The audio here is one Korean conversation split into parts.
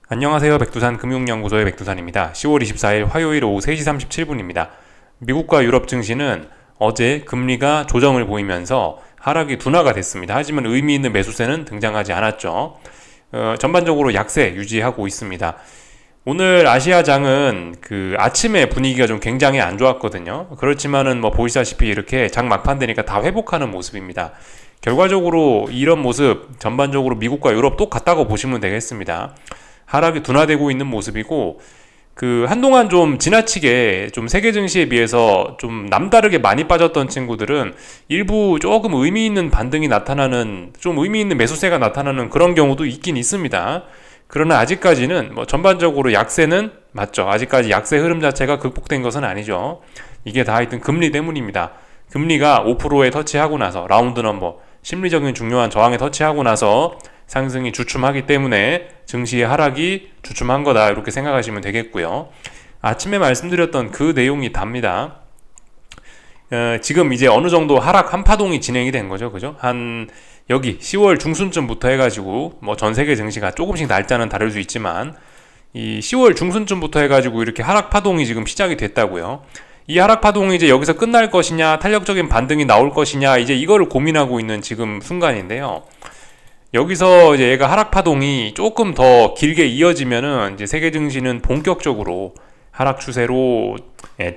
안녕하세요. 백두산 금융연구소의 백두산입니다. 10월 24일 화요일 오후 3시 37분입니다. 미국과 유럽 증시는 어제 금리가 조정을 보이면서 하락이 둔화가 됐습니다. 하지만 의미 있는 매수세는 등장하지 않았죠. 전반적으로 약세 유지하고 있습니다. 오늘 아시아장은 아침에 분위기가 좀 굉장히 안 좋았거든요. 그렇지만은 보시다시피 이렇게 장 막판 되니까 다 회복하는 모습입니다. 결과적으로 이런 모습 전반적으로 미국과 유럽 똑같다고 보시면 되겠습니다. 하락이 둔화되고 있는 모습이고, 한동안 좀 지나치게 좀 세계 증시에 비해서 좀 남다르게 많이 빠졌던 친구들은 일부 조금 의미 있는 반등이 나타나는, 좀 의미 있는 매수세가 나타나는 그런 경우도 있긴 있습니다. 그러나 아직까지는 전반적으로 약세는 맞죠. 아직까지 약세 흐름 자체가 극복된 것은 아니죠. 이게 다 하여튼 금리 때문입니다. 금리가 5%에 터치하고 나서 라운드 넘버, 심리적인 중요한 저항에 터치하고 나서 상승이 주춤하기 때문에 증시의 하락이 주춤한 거다, 이렇게 생각하시면 되겠고요. 아침에 말씀드렸던 그 내용이 답니다. 지금 이제 어느 정도 하락 한파동이 진행이 된 거죠. 그죠? 여기 10월 중순쯤부터 해가지고 전 세계 증시가 조금씩 날짜는 다를 수 있지만 이 10월 중순쯤부터 해가지고 이렇게 하락 파동이 지금 시작이 됐다고요. 이 하락 파동이 이제 여기서 끝날 것이냐, 탄력적인 반등이 나올 것이냐, 이제 이거를 고민하고 있는 지금 순간인데요. 여기서 이제 얘가 하락 파동이 조금 더 길게 이어지면은 이제 세계 증시는 본격적으로 하락 추세로,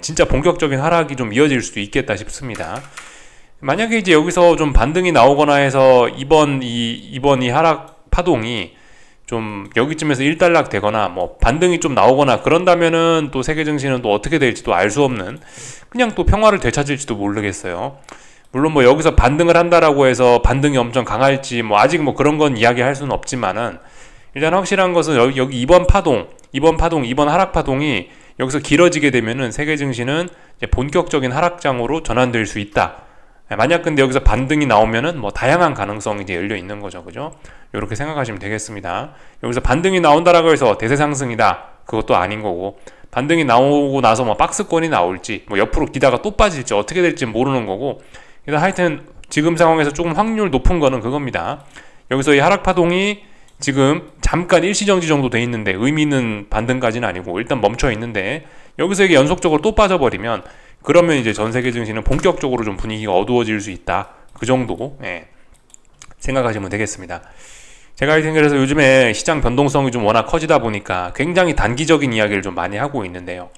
진짜 본격적인 하락이 좀 이어질 수도 있겠다 싶습니다. 만약에 이제 여기서 좀 반등이 나오거나 해서 이번 이 하락 파동이 좀 여기쯤에서 일단락 되거나 반등이 좀 나오거나 그런다면은 또 세계 증시는 또 어떻게 될지도 알 수 없는, 그냥 또 평화를 되찾을지도 모르겠어요. 물론 여기서 반등을 한다라고 해서 반등이 엄청 강할지 아직 그런 건 이야기할 수는 없지만은, 일단 확실한 것은 여기 이번 하락 파동이 여기서 길어지게 되면은 세계 증시는 이제 본격적인 하락장으로 전환될 수 있다. 만약 근데 여기서 반등이 나오면은 다양한 가능성이 이제 열려 있는 거죠. 그죠? 이렇게 생각하시면 되겠습니다. 여기서 반등이 나온다라고 해서 대세 상승이다, 그것도 아닌 거고, 반등이 나오고 나서 박스권이 나올지 옆으로 기다가 또 빠질지 어떻게 될지 모르는 거고, 일단 하여튼 지금 상황에서 조금 확률 높은 거는 그겁니다. 여기서 이 하락 파동이 지금 잠깐 일시정지 정도 돼 있는데, 의미 있는 반등까지는 아니고 일단 멈춰 있는데, 여기서 이게 연속적으로 또 빠져버리면 그러면 이제 전 세계 증시는 본격적으로 좀 분위기가 어두워질 수 있다, 그 정도 생각하시면 되겠습니다. 제가 그래서 요즘에 시장 변동성이 좀 워낙 커지다 보니까 굉장히 단기적인 이야기를 좀 많이 하고 있는데요.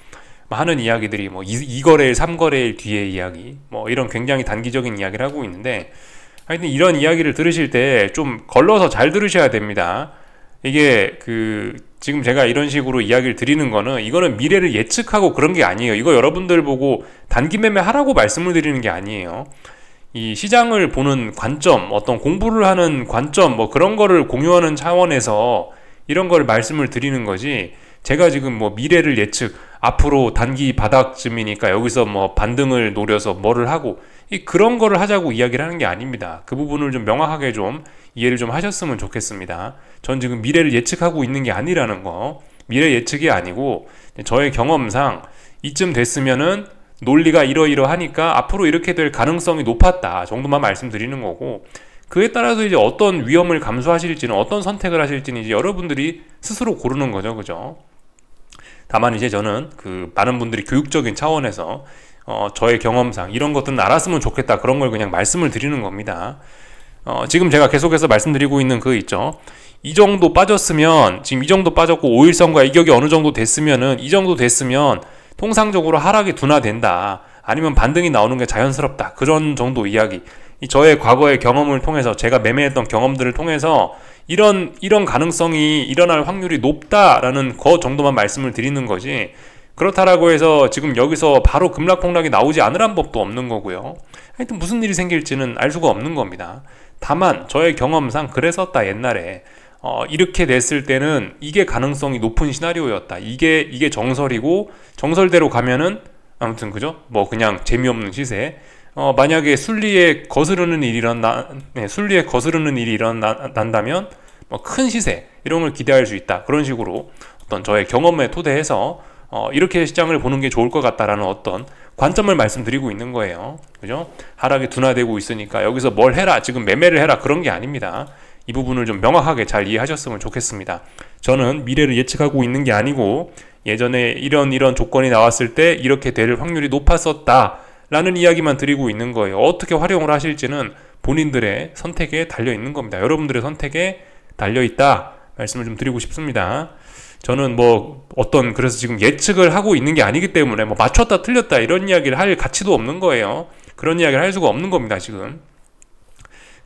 하는 이야기들이 2거래일 3거래일 뒤의 이야기, 이런 굉장히 단기적인 이야기를 하고 있는데, 하여튼 이런 이야기를 들으실 때 좀 걸러서 잘 들으셔야 됩니다. 이게 지금 제가 이런 식으로 이야기를 드리는 거는, 이거는 미래를 예측하고 그런 게 아니에요. 이거 여러분들 보고 단기 매매 하라고 말씀을 드리는 게 아니에요. 이 시장을 보는 관점, 어떤 공부를 하는 관점, 그런 거를 공유하는 차원에서 이런 걸 말씀을 드리는 거지, 제가 지금 미래를 예측, 앞으로 단기 바닥쯤이니까 여기서 반등을 노려서 뭐를 하고, 그런 거를 하자고 이야기를 하는 게 아닙니다. 그 부분을 좀 명확하게 좀 이해를 좀 하셨으면 좋겠습니다. 전 지금 미래를 예측하고 있는 게 아니라는 거, 미래 예측이 아니고 저의 경험상 이쯤 됐으면은 논리가 이러이러하니까 앞으로 이렇게 될 가능성이 높았다 정도만 말씀드리는 거고, 그에 따라서 이제 어떤 위험을 감수하실지는, 어떤 선택을 하실지는 이제 여러분들이 스스로 고르는 거죠. 그죠? 다만 이제 저는 많은 분들이 교육적인 차원에서 저의 경험상 이런 것들은 알았으면 좋겠다, 그런 걸 그냥 말씀을 드리는 겁니다. 지금 제가 계속해서 말씀드리고 있는 있죠. 이 정도 빠졌으면, 지금 이 정도 빠졌고 5일선과 이격이 어느 정도 됐으면은, 이 정도 됐으면 통상적으로 하락이 둔화된다, 아니면 반등이 나오는 게 자연스럽다, 그런 정도 이야기. 저의 과거의 경험을 통해서, 제가 매매했던 경험들을 통해서 이런 가능성이 일어날 확률이 높다라는 거 정도만 말씀을 드리는 거지, 그렇다라고 해서 지금 여기서 바로 급락폭락이 나오지 않으란 법도 없는 거고요. 하여튼 무슨 일이 생길지는 알 수가 없는 겁니다. 다만 저의 경험상 그랬었다, 옛날에. 이렇게 됐을 때는 이게 가능성이 높은 시나리오였다, 이게 정설이고, 정설대로 가면은 아무튼 그죠? 그냥 재미없는 시세. 만약에 순리에 거스르는 일이 일어난다면 큰 시세, 이런 걸 기대할 수 있다, 그런 식으로 어떤 저의 경험에 토대해서 이렇게 시장을 보는 게 좋을 것 같다라는 어떤 관점을 말씀드리고 있는 거예요. 그죠? 하락이 둔화되고 있으니까 여기서 뭘 해라, 지금 매매를 해라, 그런 게 아닙니다. 이 부분을 좀 명확하게 잘 이해하셨으면 좋겠습니다. 저는 미래를 예측하고 있는 게 아니고 예전에 이런 조건이 나왔을 때 이렇게 될 확률이 높았었다 라는 이야기만 드리고 있는 거예요. 어떻게 활용을 하실지는 본인들의 선택에 달려 있는 겁니다. 여러분들의 선택에 달려 있다 말씀을 좀 드리고 싶습니다. 저는 그래서 지금 예측을 하고 있는 게 아니기 때문에 맞췄다 틀렸다 이런 이야기를 할 가치도 없는 거예요. 그런 이야기를 할 수가 없는 겁니다. 지금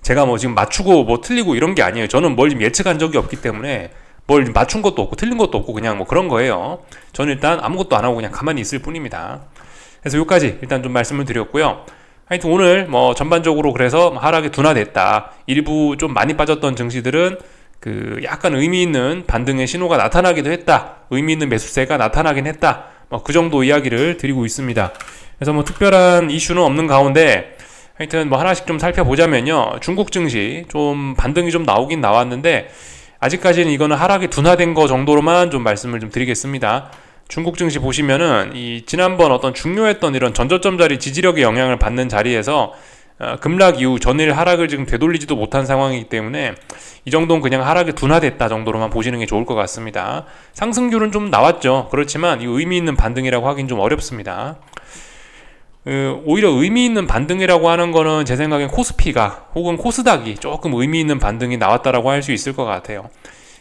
제가 지금 맞추고 틀리고 이런 게 아니에요. 저는 뭘 지금 예측한 적이 없기 때문에 뭘 맞춘 것도 없고 틀린 것도 없고 그냥 그런 거예요. 저는 일단 아무것도 안 하고 그냥 가만히 있을 뿐입니다. 그래서 여기까지 일단 좀 말씀을 드렸고요. 하여튼 오늘 전반적으로 그래서 하락이 둔화됐다. 일부 좀 많이 빠졌던 증시들은 약간 의미 있는 반등의 신호가 나타나기도 했다. 의미 있는 매수세가 나타나긴 했다. 그 정도 이야기를 드리고 있습니다. 그래서 특별한 이슈는 없는 가운데 하여튼 하나씩 좀 살펴보자면요. 중국 증시 좀 반등이 좀 나오긴 나왔는데 아직까지는 이거는 하락이 둔화된 거 정도로만 좀 말씀을 좀 드리겠습니다. 중국 증시 보시면은 지난번 어떤 중요했던 이런 전저점 자리 지지력의 영향을 받는 자리에서 급락 이후 전일 하락을 지금 되돌리지도 못한 상황이기 때문에 이 정도는 그냥 하락이 둔화됐다 정도로만 보시는 게 좋을 것 같습니다. 상승률은 좀 나왔죠. 그렇지만 이 의미 있는 반등이라고 하긴 좀 어렵습니다. 오히려 의미 있는 반등이라고 하는 거는 제 생각엔 코스피가 혹은 코스닥이 조금 의미 있는 반등이 나왔다라고 할 수 있을 것 같아요.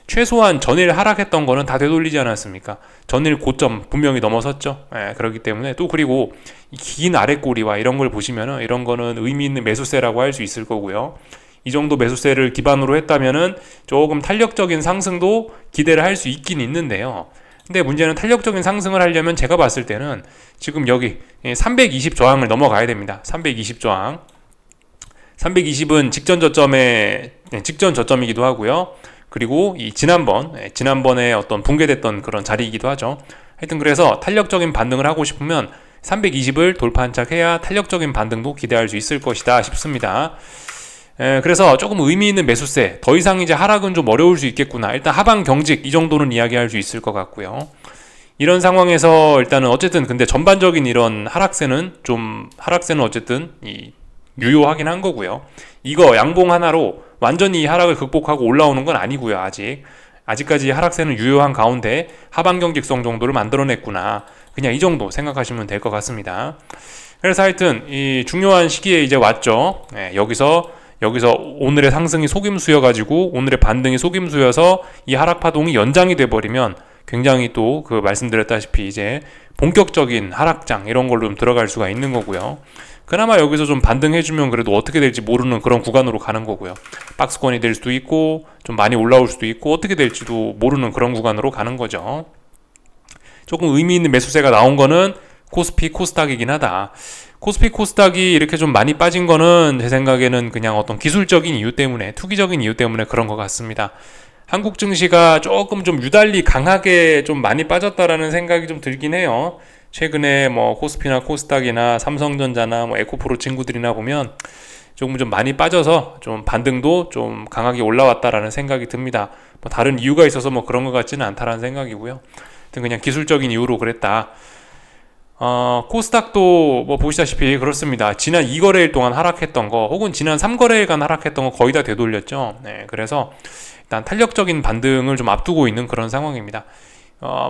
최소한 전일 하락했던 거는 다 되돌리지 않았습니까? 전일 고점 분명히 넘어섰죠. 그렇기 때문에 또 그리고 긴 아랫꼬리와 이런 걸 보시면은 이런 거는 의미 있는 매수세라고 할 수 있을 거고요. 이 정도 매수세를 기반으로 했다면은 조금 탄력적인 상승도 기대를 할 수 있긴 있는데요. 근데 문제는 탄력적인 상승을 하려면 제가 봤을 때는 지금 여기 320 저항을 넘어가야 됩니다. 320 저항. 320은 직전 저점이기도 하고요. 그리고 지난번에 어떤 붕괴됐던 그런 자리이기도 하죠. 하여튼 그래서 탄력적인 반등을 하고 싶으면 320을 돌파한착해야 탄력적인 반등도 기대할 수 있을 것이다 싶습니다. 그래서 조금 의미 있는 매수세, 더 이상 이제 하락은 좀 어려울 수 있겠구나. 일단 하방 경직 이 정도는 이야기할 수 있을 것 같고요. 이런 상황에서 일단은 어쨌든 근데 전반적인 이런 하락세는 어쨌든 유효하긴 한 거고요. 이거 양봉 하나로 완전히 이 하락을 극복하고 올라오는 건 아니고요. 아직까지 하락세는 유효한 가운데 하방 경직성 정도를 만들어냈구나. 그냥 이 정도 생각하시면 될 것 같습니다. 그래서 하여튼 이 중요한 시기에 이제 왔죠. 여기서 오늘의 상승이 속임수여가지고 오늘의 반등이 속임수여서 이 하락 파동이 연장이 돼버리면 굉장히 또 말씀드렸다시피 이제 본격적인 하락장 이런 걸로 좀 들어갈 수가 있는 거고요. 그나마 여기서 좀 반등해주면 그래도 어떻게 될지 모르는 그런 구간으로 가는 거고요. 박스권이 될 수도 있고 좀 많이 올라올 수도 있고 어떻게 될지도 모르는 그런 구간으로 가는 거죠. 조금 의미 있는 매수세가 나온 거는 코스피, 코스닥이긴 하다. 코스피, 코스닥이 이렇게 좀 많이 빠진 거는 제 생각에는 그냥 어떤 기술적인 이유 때문에, 투기적인 이유 때문에 그런 것 같습니다. 한국 증시가 조금 좀 유달리 강하게 좀 많이 빠졌다라는 생각이 좀 들긴 해요. 최근에 코스피나 코스닥이나 삼성전자나 에코프로 친구들이나 보면 조금 좀 많이 빠져서 좀 반등도 좀 강하게 올라왔다라는 생각이 듭니다. 다른 이유가 있어서 그런 것 같지는 않다라는 생각이고요. 그냥 기술적인 이유로 그랬다. 코스닥도 보시다시피 그렇습니다. 지난 2거래일 동안 하락했던 거 혹은 지난 3거래일간 하락했던 거 거의 다 되돌렸죠. 그래서 일단 탄력적인 반등을 좀 앞두고 있는 그런 상황입니다.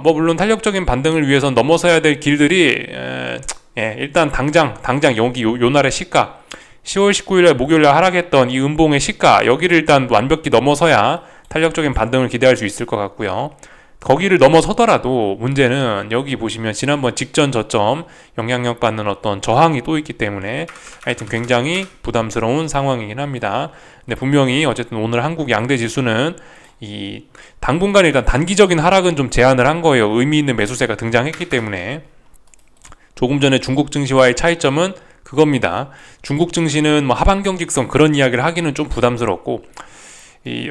물론 탄력적인 반등을 위해서 넘어서야 될 길들이 일단 당장 여기 요 날의 시가 10월 19일에 목요일에 하락했던 이 음봉의 시가 여기를 일단 완벽히 넘어서야 탄력적인 반등을 기대할 수 있을 것 같고요. 거기를 넘어서더라도 문제는 여기 보시면 지난번 직전 저점 영향력 받는 어떤 저항이 또 있기 때문에 하여튼 굉장히 부담스러운 상황이긴 합니다. 근데 분명히 어쨌든 오늘 한국 양대 지수는 이 당분간 일단 단기적인 하락은 좀 제한을 한 거예요. 의미 있는 매수세가 등장했기 때문에. 조금 전에 중국 증시와의 차이점은 그겁니다. 중국 증시는 하방 경직성 그런 이야기를 하기는 좀 부담스럽고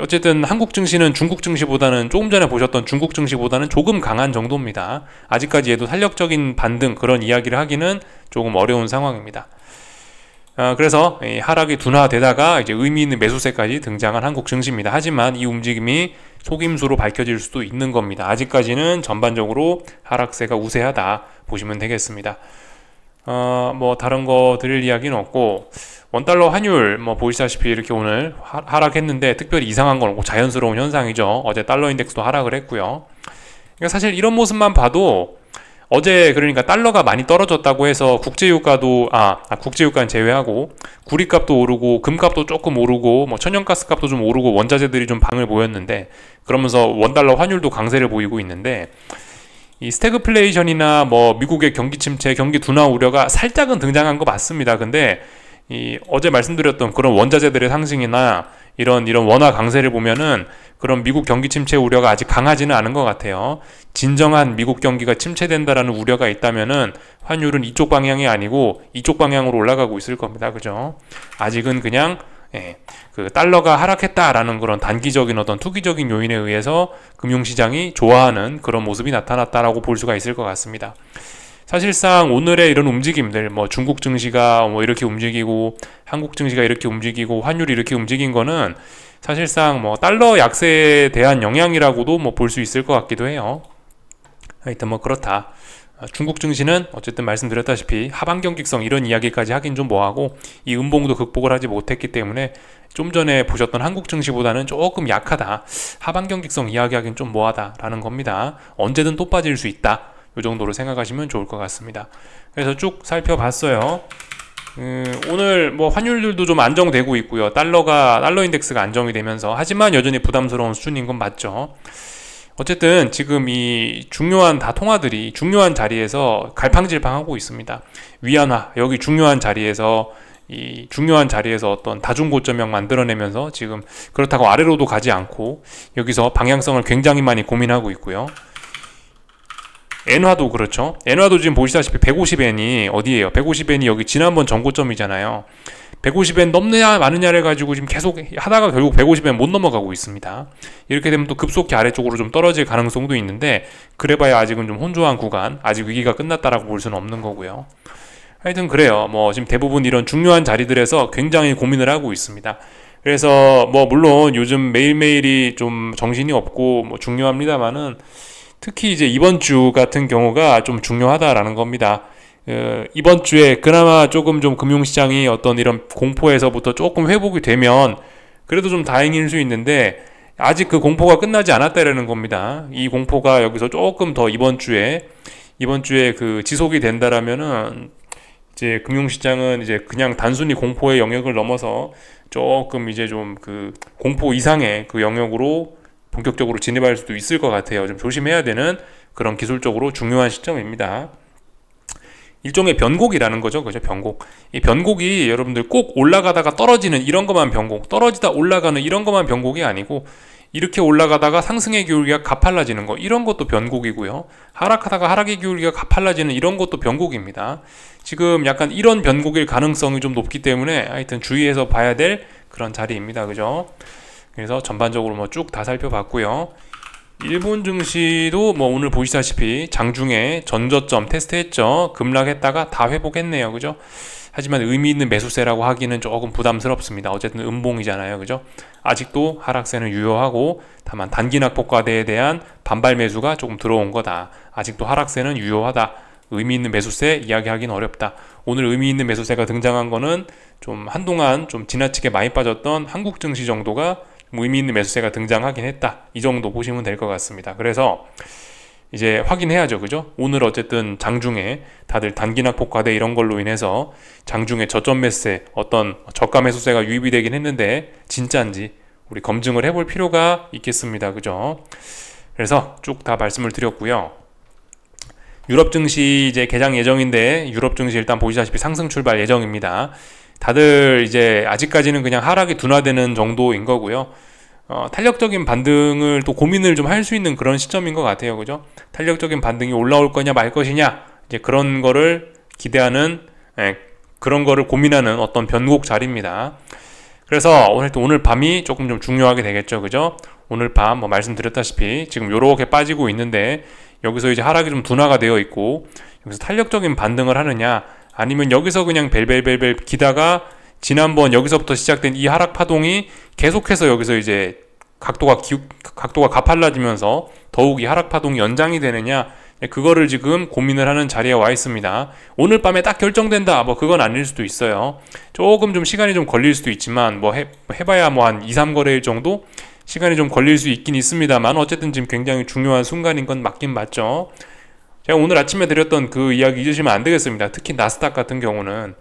어쨌든 한국 증시는 중국 증시보다는 조금 전에 보셨던 중국 증시보다는 조금 강한 정도입니다. 아직까지 얘도 탄력적인 반등 그런 이야기를 하기는 조금 어려운 상황입니다. 그래서 하락이 둔화되다가 이제 의미 있는 매수세까지 등장한 한국 증시입니다. 하지만 이 움직임이 속임수로 밝혀질 수도 있는 겁니다. 아직까지는 전반적으로 하락세가 우세하다 보시면 되겠습니다. 뭐 다른 거 드릴 이야기는 없고, 원달러 환율 뭐 보시다시피 이렇게 오늘 하락했는데 특별히 이상한 건 없고 자연스러운 현상이죠. 어제 달러 인덱스도 하락을 했고요. 그러니까 사실 이런 모습만 봐도 어제 그러니까 달러가 많이 떨어졌다고 해서 국제유가도 국제유가는 제외하고 구리값도 오르고 금값도 조금 오르고 뭐 천연가스 값도 좀 오르고 원자재들이 좀 방을 보였는데, 그러면서 원달러 환율도 강세를 보이고 있는데, 이 스태그플레이션이나 뭐 미국의 경기 침체, 경기 둔화 우려가 살짝은 등장한 거 맞습니다. 근데 이 어제 말씀드렸던 그런 원자재들의 상승이나 이런 원화 강세를 보면은 그런 미국 경기 침체 우려가 아직 강하지는 않은 것 같아요. 진정한 미국 경기가 침체된다라는 우려가 있다면은 환율은 이쪽 방향이 아니고 이쪽 방향으로 올라가고 있을 겁니다. 그죠? 아직은 그냥 그 달러가 하락했다라는 그런 단기적인 어떤 투기적인 요인에 의해서 금융시장이 좋아하는 그런 모습이 나타났다라고 볼 수가 있을 것 같습니다. 사실상 오늘의 이런 움직임들, 뭐 중국 증시가 뭐 이렇게 움직이고 한국 증시가 이렇게 움직이고 환율이 이렇게 움직인 거는 사실상 뭐 달러 약세에 대한 영향이라고도 뭐 볼 수 있을 것 같기도 해요. 하여튼 뭐 그렇다. 중국 증시는 어쨌든 말씀드렸다시피 하반 경직성 이런 이야기까지 하긴 좀 뭐하고, 이 음봉도 극복을 하지 못했기 때문에 좀 전에 보셨던 한국 증시보다는 조금 약하다, 하반 경직성 이야기하긴 좀 뭐하다라는 겁니다. 언제든 또 빠질 수 있다, 이 정도로 생각하시면 좋을 것 같습니다. 그래서 쭉 살펴봤어요. 오늘 뭐 환율들도 좀 안정되고 있고요. 달러 인덱스가 안정이 되면서, 하지만 여전히 부담스러운 수준인 건 맞죠. 어쨌든 지금 이 중요한 통화들이 중요한 자리에서 갈팡질팡하고 있습니다. 위안화 여기 중요한 자리에서 어떤 다중고점형 만들어내면서 지금 그렇다고 아래로도 가지 않고 여기서 방향성을 굉장히 많이 고민하고 있고요. 엔화도 그렇죠. 엔화도 지금 보시다시피 150엔이 어디에요? 150엔이 여기 지난번 전고점이잖아요. 150엔 넘느냐 마느냐를 가지고 지금 계속 하다가 결국 150엔 못 넘어가고 있습니다. 이렇게 되면 또 급속히 아래쪽으로 좀 떨어질 가능성도 있는데, 그래봐야 아직은 좀 혼조한 구간, 아직 위기가 끝났다라고 볼 수는 없는 거고요. 하여튼 그래요. 뭐 지금 대부분 이런 중요한 자리들에서 굉장히 고민을 하고 있습니다. 그래서 뭐 물론 요즘 매일매일이 좀 정신이 없고 뭐 중요합니다만은, 특히 이제 이번 주 같은 경우가 좀 중요하다라는 겁니다. 이번 주에 그나마 조금 좀 금융시장이 어떤 이런 공포에서부터 조금 회복이 되면 그래도 좀 다행일 수 있는데, 아직 그 공포가 끝나지 않았다라는 겁니다. 이 공포가 여기서 조금 더 이번 주에 그 지속이 된다라면은 이제 금융시장은 이제 그냥 단순히 공포의 영역을 넘어서 조금 이제 좀 그 공포 이상의 그 영역으로 본격적으로 진입할 수도 있을 것 같아요. 좀 조심해야 되는 그런 기술적으로 중요한 시점입니다. 일종의 변곡이라는 거죠. 그죠? 변곡. 이 변곡이 여러분들 꼭 올라가다가 떨어지는 이런 것만 변곡, 떨어지다 올라가는 이런 것만 변곡이 아니고, 이렇게 올라가다가 상승의 기울기가 가팔라지는 거, 이런 것도 변곡이고요. 하락하다가 하락의 기울기가 가팔라지는 이런 것도 변곡입니다. 지금 약간 이런 변곡일 가능성이 좀 높기 때문에 하여튼 주의해서 봐야 될 그런 자리입니다. 그죠? 그래서 전반적으로 뭐 쭉 다 살펴봤고요. 일본 증시도 뭐 오늘 보시다시피 장중에 전저점 테스트했죠. 급락했다가 다 회복했네요. 그죠? 하지만 의미 있는 매수세라고 하기는 조금 부담스럽습니다. 어쨌든 음봉이잖아요. 그죠? 아직도 하락세는 유효하고, 다만 단기 낙폭과대에 대한 반발 매수가 조금 들어온 거다. 아직도 하락세는 유효하다. 의미 있는 매수세 이야기하기는 어렵다. 오늘 의미 있는 매수세가 등장한 거는 좀 한동안 좀 지나치게 많이 빠졌던 한국 증시 정도가 의미 있는 매수세가 등장하긴 했다. 이 정도 보시면 될 것 같습니다. 그래서 이제 확인해야죠. 그죠? 오늘 어쨌든 장중에 다들 단기 낙폭 과대 이런 걸로 인해서 장중에 저점 매수세, 어떤 저가 매수세가 유입이 되긴 했는데 진짜인지 우리 검증을 해볼 필요가 있겠습니다. 그죠? 그래서 쭉 다 말씀을 드렸고요. 유럽 증시 이제 개장 예정인데, 유럽 증시 일단 보시다시피 상승 출발 예정입니다. 다들 이제 아직까지는 그냥 하락이 둔화되는 정도인 거고요. 탄력적인 반등을 또 고민을 좀 할 수 있는 그런 시점인 것 같아요. 그죠? 탄력적인 반등이 올라올 거냐 말 것이냐, 이제 그런 거를 기대하는, 그런 거를 고민하는 어떤 변곡 자리입니다. 그래서 오늘 밤이 조금 좀 중요하게 되겠죠. 그죠? 오늘 밤 뭐 말씀드렸다시피 지금 요렇게 빠지고 있는데, 여기서 이제 하락이 좀 둔화가 되어 있고, 여기서 탄력적인 반등을 하느냐, 아니면 여기서 그냥 벨벨벨벨 기다가 지난번 여기서부터 시작된 이 하락 파동이 계속해서 여기서 이제 각도가 가팔라지면서 더욱 이 하락 파동이 연장이 되느냐, 그거를 지금 고민을 하는 자리에 와 있습니다. 오늘 밤에 딱 결정된다, 뭐 그건 아닐 수도 있어요. 조금 좀 시간이 좀 걸릴 수도 있지만 뭐 해봐야 뭐 한 2, 3거래일 정도 시간이 좀 걸릴 수 있긴 있습니다만, 어쨌든 지금 굉장히 중요한 순간인 건 맞긴 맞죠. 제가 오늘 아침에 드렸던 그 이야기 잊으시면 안 되겠습니다. 특히 나스닥 같은 경우는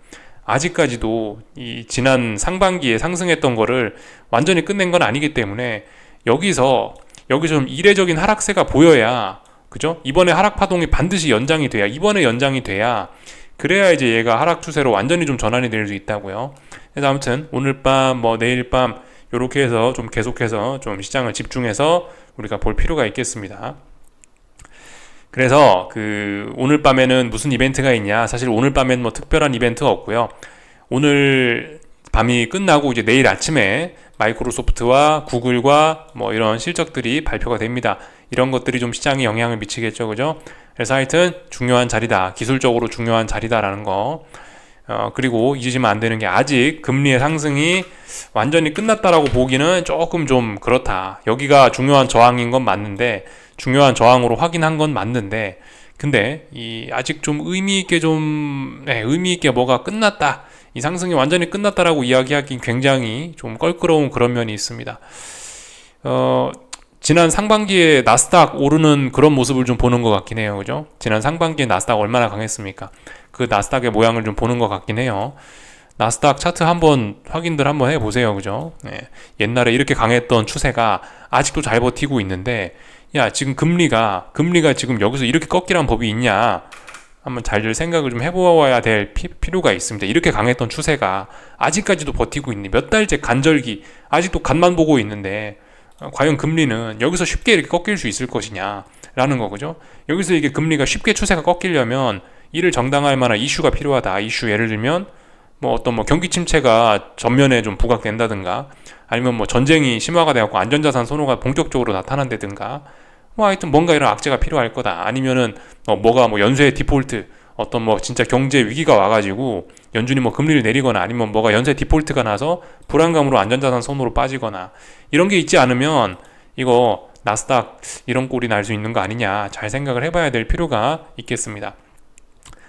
아직까지도 이 지난 상반기에 상승했던 거를 완전히 끝낸 건 아니기 때문에 여기서 좀 이례적인 하락세가 보여야, 그죠? 이번에 하락 파동이 반드시 연장이 돼야, 이번에 연장이 돼야, 그래야 이제 얘가 하락 추세로 완전히 좀 전환이 될 수 있다고요. 그래서 아무튼 오늘 밤 뭐 내일 밤 요렇게 해서 좀 계속해서 좀 시장을 집중해서 우리가 볼 필요가 있겠습니다. 그래서 오늘 밤에는 무슨 이벤트가 있냐, 사실 오늘 밤엔 뭐 특별한 이벤트가 없고요. 오늘 밤이 끝나고 이제 내일 아침에 마이크로소프트와 구글과 뭐 이런 실적들이 발표가 됩니다. 이런 것들이 좀 시장에 영향을 미치겠죠, 그죠? 그래서 하여튼 중요한 자리다, 기술적으로 중요한 자리다라는 거. 그리고 잊으시면 안 되는 게, 아직 금리의 상승이 완전히 끝났다라고 보기는 조금 좀 그렇다. 여기가 중요한 저항인 건 맞는데, 중요한 저항으로 확인한 건 맞는데, 근데 아직 좀 의미있게 의미있게 뭐가 끝났다, 이 상승이 완전히 끝났다라고 이야기하기 굉장히 좀 껄끄러운 그런 면이 있습니다. 지난 상반기에 나스닥 오르는 그런 모습을 좀 보는 것 같긴 해요, 그죠? 지난 상반기에 나스닥 얼마나 강했습니까? 그 나스닥의 모양을 좀 보는 것 같긴 해요. 나스닥 차트 한번 확인들 한번 해보세요, 그죠? 옛날에 이렇게 강했던 추세가 아직도 잘 버티고 있는데, 야, 지금 금리가 지금 여기서 이렇게 꺾이란 법이 있냐? 한번 잘 생각을 좀 해보아야 될 필요가 있습니다. 이렇게 강했던 추세가 아직까지도 버티고 있는, 몇 달째 간절기, 아직도 간만 보고 있는데, 과연 금리는 여기서 쉽게 이렇게 꺾일 수 있을 것이냐 라는 거죠. 여기서 이게 금리가 쉽게 추세가 꺾이려면 이를 정당할 만한 이슈가 필요하다. 이슈, 예를 들면 뭐 어떤 뭐 경기 침체가 전면에 좀 부각된다든가, 아니면 뭐 전쟁이 심화가 되고 안전자산 선호가 본격적으로 나타난다든가, 뭐 하여튼 뭔가 이런 악재가 필요할 거다. 아니면은 뭐가 뭐 연쇄 디폴트, 어떤 뭐 진짜 경제 위기가 와가지고 연준이 뭐 금리를 내리거나, 아니면 뭐가 연쇄 디폴트가 나서 불안감으로 안전자산 선호로 빠지거나, 이런 게 있지 않으면 이거 나스닥 이런 꼴이 날 수 있는 거 아니냐, 잘 생각을 해봐야 될 필요가 있겠습니다.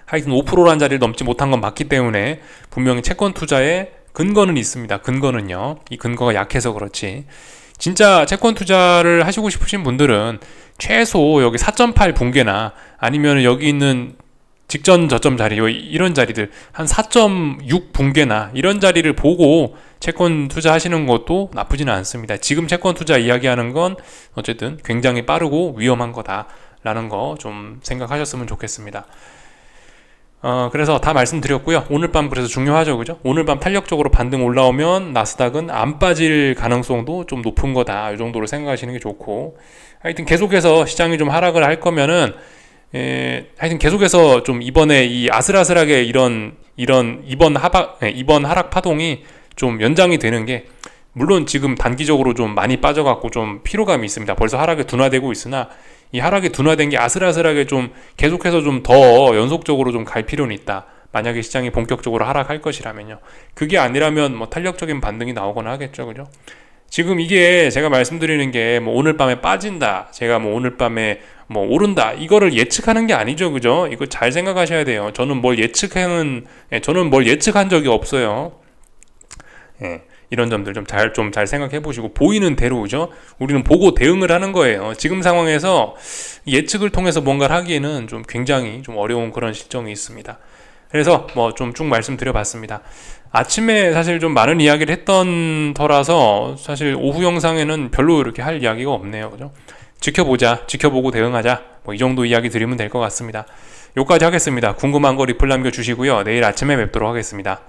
하여튼 5%란 자리를 넘지 못한 건 맞기 때문에 분명히 채권 투자에 근거는 있습니다. 근거는요, 이 근거가 약해서 그렇지, 진짜 채권 투자를 하시고 싶으신 분들은 최소 여기 4.8 붕괴나, 아니면 여기 있는 직전 저점 자리, 이런 자리들 한 4.6 붕괴나 이런 자리를 보고 채권 투자하시는 것도 나쁘지는 않습니다. 지금 채권 투자 이야기하는 건 어쨌든 굉장히 빠르고 위험한 거다라는 거 좀 생각하셨으면 좋겠습니다. 그래서 다 말씀드렸고요. 오늘 밤 그래서 중요하죠, 그죠? 오늘 밤 탄력적으로 반등 올라오면 나스닥은 안 빠질 가능성도 좀 높은 거다, 이 정도로 생각하시는 게 좋고, 하여튼 계속해서 시장이 좀 하락을 할 거면은, 하여튼 계속해서 좀 이번에 이 아슬아슬하게 이번 하락 파동이 좀 연장이 되는 게, 물론 지금 단기적으로 좀 많이 빠져갖고 좀 피로감이 있습니다. 벌써 하락이 둔화되고 있으나, 이 하락이 둔화된 게 아슬아슬하게 좀 계속해서 좀 더 연속적으로 좀 갈 필요는 있다. 만약에 시장이 본격적으로 하락할 것이라면요. 그게 아니라면 뭐 탄력적인 반등이 나오거나 하겠죠, 그죠? 지금 이게 제가 말씀드리는 게 뭐 오늘 밤에 빠진다, 제가 뭐 오늘 밤에 뭐 오른다, 이거를 예측하는 게 아니죠, 그죠? 이거 잘 생각하셔야 돼요. 저는 뭘 예측한 적이 없어요. 이런 점들 좀 잘 생각해 보시고, 보이는 대로, 그죠? 우리는 보고 대응을 하는 거예요. 지금 상황에서 예측을 통해서 뭔가를 하기에는 좀 굉장히 좀 어려운 그런 실정이 있습니다. 그래서 뭐 좀 쭉 말씀드려 봤습니다. 아침에 사실 좀 많은 이야기를 했던 터라서 사실 오후 영상에는 별로 이렇게 할 이야기가 없네요, 그죠? 지켜보고 대응하자, 뭐 이 정도 이야기 드리면 될 것 같습니다. 여기까지 하겠습니다. 궁금한 거 리플 남겨주시고요. 내일 아침에 뵙도록 하겠습니다.